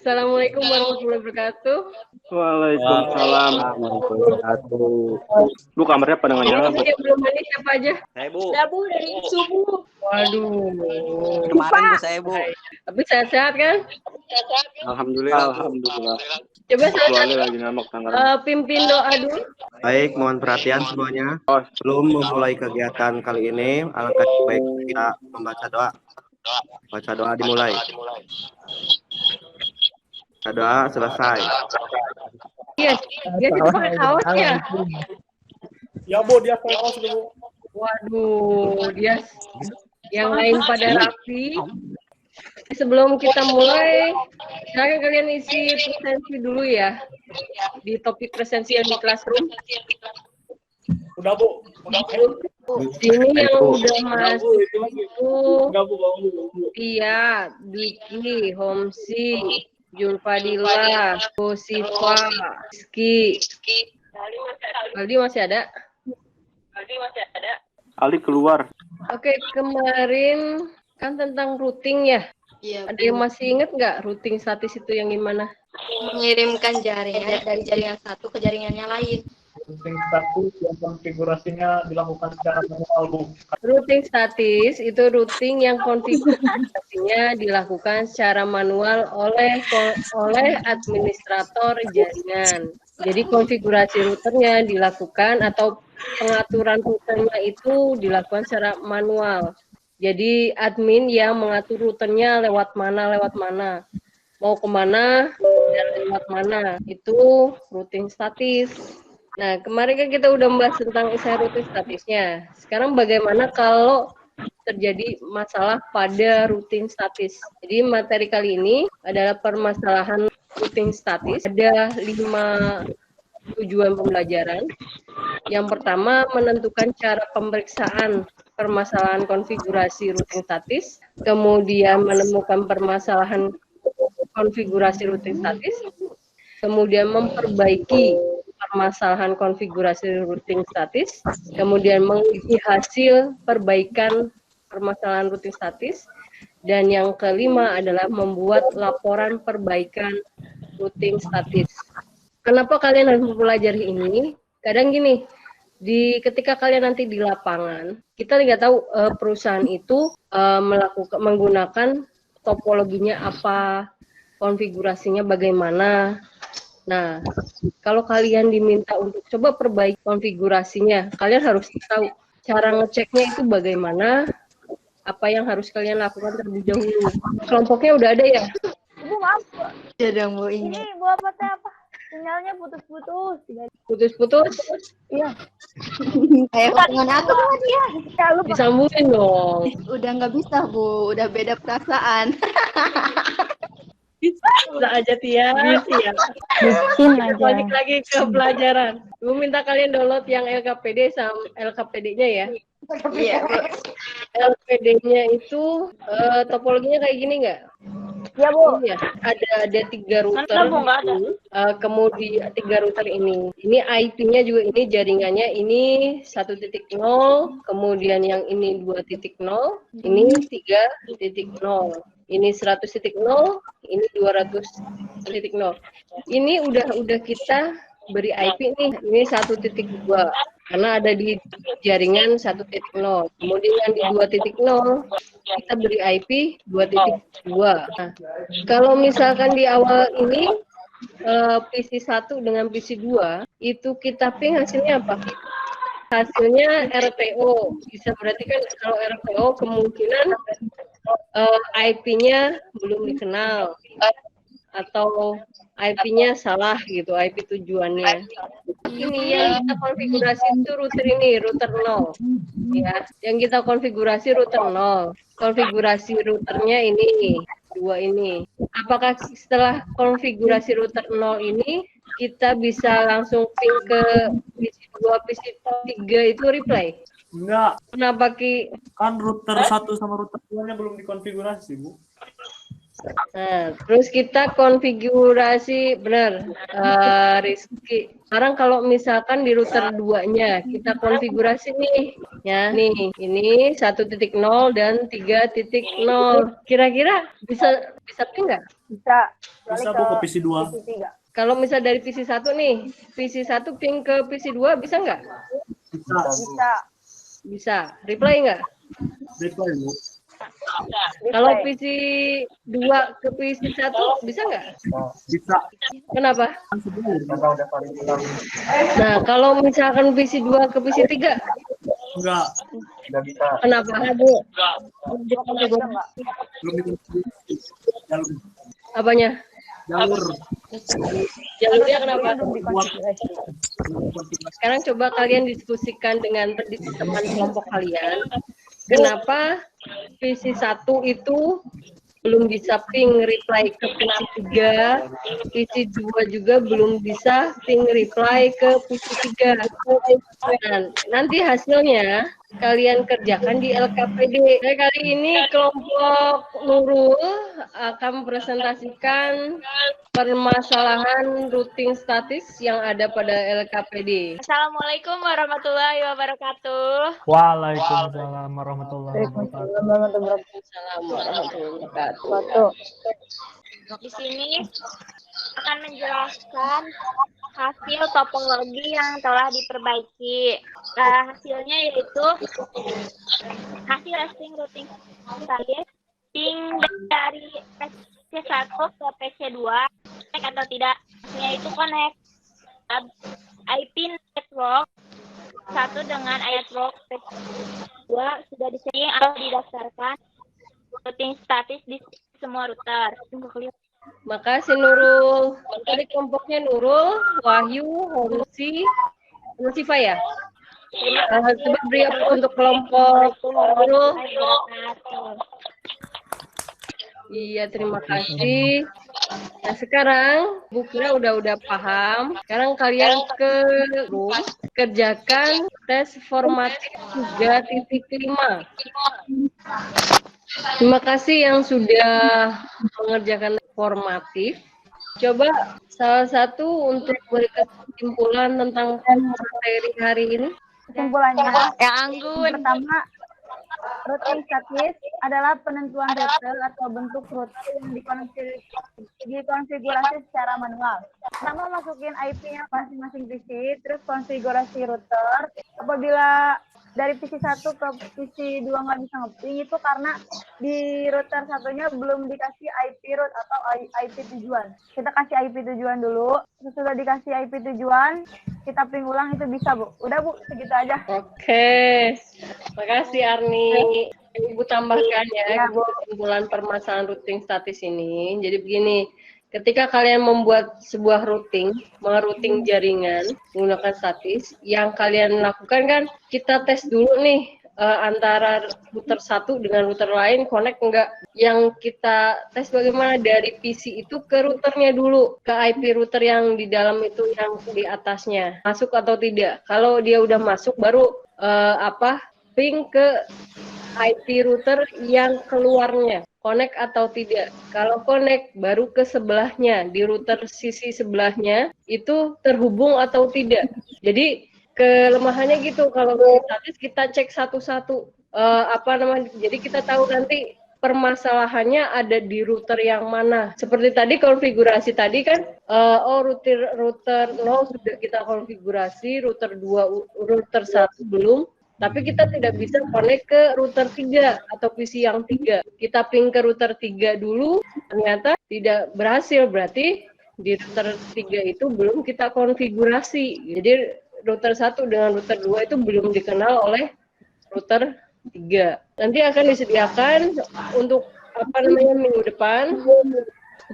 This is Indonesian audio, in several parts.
Assalamualaikum warahmatullahi wabarakatuh. Waalaikumsalam warahmatullahi wabarakatuh. Bu, kamarnya pada nggak nyala, Bu? Yang belum mandi siapa aja? Saya Bu. Udah Bu, dari subuh. Waduh. Kemarin Bu saya Bu. Tapi sehat-sehat kan? Alhamdulillah. Coba Bu saya Ali lagi ngamak Tangerang. pimpin doa dulu. Baik, mohon perhatian semuanya. Sebelum memulai kegiatan kali ini, alangkah baik kita membaca doa. Baca doa dimulai. Baca doa selesai. Iya, dia kita pakai kaos ya. Ya Bu, dia pakai kaos dulu. Waduh, dia yang lain pada rapi. Sebelum kita mulai, saya kalian isi presensi dulu ya di topik presensi yang di classroom. Udah Bu, udah. Sini yang udah masuk itu Udah Bu, Bu. Tia, Diki, Homsi, Julfadila, Kosifa, Rizky. Aldi masih ada? Ali keluar. Oke, kemarin kan tentang routing ya. Iya, Ada yang masih inget nggak routing statis itu yang gimana? mengirimkan jaringan dari jaringan satu ke jaringan yang lain. Routing status yang konfigurasinya dilakukan secara manual Bu. Routing statis itu routing yang konfigurasinya dilakukan secara manual oleh administrator jaringan. Jadi konfigurasi routernya dilakukan atau pengaturan routernya itu dilakukan secara manual. Jadi admin yang mengatur routernya lewat mana, mau kemana, dan lewat mana. Itu routing statis. Nah, kemarin kan kita udah membahas tentang isi routing statisnya. Sekarang bagaimana kalau terjadi masalah pada routing statis? Jadi materi kali ini adalah permasalahan routing statis. Ada 5 tujuan pembelajaran. Yang pertama, menentukan cara pemeriksaan permasalahan konfigurasi routing statis, kemudian menemukan permasalahan konfigurasi routing statis, kemudian memperbaiki permasalahan konfigurasi routing statis, kemudian mengisi hasil perbaikan permasalahan routing statis, dan yang kelima adalah membuat laporan perbaikan routing statis. Kenapa kalian harus mempelajari ini? Kadang gini, ketika kalian nanti di lapangan, kita nggak tahu perusahaan itu menggunakan topologinya apa, konfigurasinya bagaimana. Nah, kalau kalian diminta untuk coba perbaiki konfigurasinya, kalian harus tahu cara ngeceknya itu bagaimana, apa yang harus kalian lakukan terlebih dahulu. Kelompoknya udah ada ya? Bu, maaf. Ya dong Bu, Ini ingat. Bu apa teh apa? Sinyalnya putus-putus. Putus-putus? Iya. Kayak hubungan aku sama dia. Ya, lupa. Disambungin dong. Udah nggak bisa Bu, udah beda perasaan. Bisa aja Tia. Bisa ya. Kita balik lagi ke pelajaran. Ibu minta kalian download yang LKPD sama LKPD-nya ya. Iya Bu. LPD-nya itu topologinya kayak gini nggak? Ya Bu. Iya, ada 3 router. Kemudian 3 router ini. Ini IP-nya juga ini jaringannya ini 1.0, kemudian yang ini 2.0, ini 3.0. Ini 100.0, ini 200.0. Ini udah kita beri IP nih, ini 1.2 karena ada di jaringan 1.0. Kemudian yang di 2.0 kita beri IP 2.2. Nah, kalau misalkan di awal ini PC 1 dengan PC 2 itu kita ping hasilnya apa? Hasilnya RTO. Bisa berarti kan kalau RTO kemungkinan IP-nya belum dikenal atau IP-nya salah gitu, IP tujuannya. Ini yang kita konfigurasi itu router ini, router 0. Ya, yang kita konfigurasi router 0. Konfigurasi routernya ini, 2 ini. Apakah setelah konfigurasi router 0 ini kita bisa langsung ping ke PC 2, PC 3 itu reply? Enggak, Kenapa Ki? kan router 1 sama router 2-nya belum dikonfigurasi Bu. Nah, terus kita konfigurasi benar, Rizky. Sekarang kalau misalkan di router 2-nya kita konfigurasi nih, ya nih, ini 1.0 dan 3.0. Kira-kira bisa ping nggak? Bisa. Bisa Bu ke PC 2. Kalau misal dari PC 1 nih, PC 1 ping ke PC 2 bisa nggak? Bisa. Bisa. Reply nggak? Reply Bu. Kalau PC 2 ke PC 1 bisa nggak? Bisa. Kenapa? Karena udah paling bilang Nah, kalau misalkan PC 2 ke PC 3, Enggak. nggak bisa. kenapa? Bu? Belum dikunci. Jalur. Apanya? Jalur. Jalurnya kenapa? Sekarang coba kalian diskusikan dengan teman kelompok kalian. Kenapa PC 1 itu belum bisa ping reply ke PC 3, PC 2 juga belum bisa ping reply ke PC 3. Dan nanti hasilnya kalian kerjakan di LKPD. Nah, kali ini kelompok Nurul akan mempresentasikan permasalahan routing statis yang ada pada LKPD. Assalamualaikum warahmatullahi wabarakatuh. Waalaikumsalam warahmatullahi wabarakatuh. Waalaikumsalam warahmatullahi wabarakatuh. Di sini akan menjelaskan hasil topologi yang telah diperbaiki. Hasilnya yaitu hasil string routing statis ping dari PC1 ke PC2 connect atau tidak. Hasilnya itu connect. IP network 1 dengan network PC2 sudah di-setting atau didaftarkan routing statis di semua router. Makasih Nurul. Tadi kelompoknya Nurul, Wahyu, Horusi, Siva ya? Coba beri apa untuk kelompok Nurul. Iya, terima kasih. Nah, sekarang Bu Kira udah paham. Sekarang kalian ke room, kerjakan tes formatif 3.5. Terima kasih yang sudah mengerjakan formatif. Coba salah satu untuk berikan kesimpulan tentang materi hari ini. Kesimpulannya, Yang anggun. pertama, routing statis adalah penentuan router atau bentuk router yang dikonfigurasi secara manual. Pertama, masukin IP-nya masing-masing PC, terus konfigurasi router. Apabila dari PC 1 ke PC 2 nggak bisa nge-ping, itu karena di router satunya belum dikasih IP route atau IP tujuan. Kita kasih IP tujuan dulu, sesudah dikasih IP tujuan, kita ping ulang, itu bisa Bu. Udah Bu, segitu aja. Oke, makasih Arni. Ibu tambahkan ya kesimpulan permasalahan routing statis ini. Jadi begini, ketika kalian membuat sebuah routing, merouting jaringan menggunakan statis, yang kalian lakukan kan kita tes dulu nih antara router satu dengan router lain connect enggak. Yang kita tes bagaimana dari PC itu ke routernya dulu, ke IP router yang di dalam itu yang di atasnya masuk atau tidak. Kalau dia udah masuk baru ping ke IP router yang keluarnya, connect atau tidak. Kalau connect, baru ke sebelahnya, di router sisi sebelahnya, itu terhubung atau tidak. Jadi, kelemahannya gitu, kalau statis kita cek satu-satu. Jadi kita tahu nanti permasalahannya ada di router yang mana. Seperti tadi konfigurasi tadi kan, router 0 sudah kita konfigurasi, router 2, router 1 belum. Tapi kita tidak bisa connect ke router 3 atau PC yang 3. Kita ping ke router 3 dulu, ternyata tidak berhasil. Berarti di router 3 itu belum kita konfigurasi. Jadi router 1 dengan router 2 itu belum dikenal oleh router 3. Nanti akan disediakan untuk minggu depan,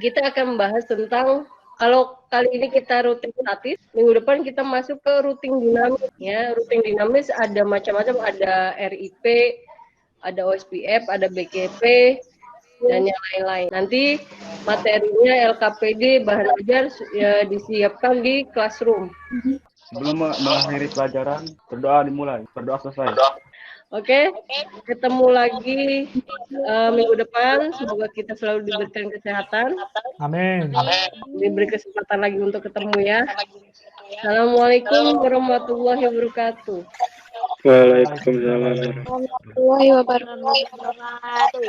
kita akan membahas tentang, kalau kali ini kita routing statis, minggu depan kita masuk ke routing dinamis ya. Routing dinamis ada macam-macam, ada RIP, ada OSPF, ada BGP, dan yang lain-lain. Nanti materinya LKPD bahan ajar ya, disiapkan di classroom. Sebelum mengakhiri pelajaran, berdoa dimulai, berdoa selesai. Oke, ketemu lagi minggu depan. Semoga kita selalu diberikan kesehatan. Amin. Diberi kesempatan lagi untuk ketemu ya. Assalamualaikum warahmatullahi wabarakatuh. Waalaikumsalam. Warahmatullahi wabarakatuh.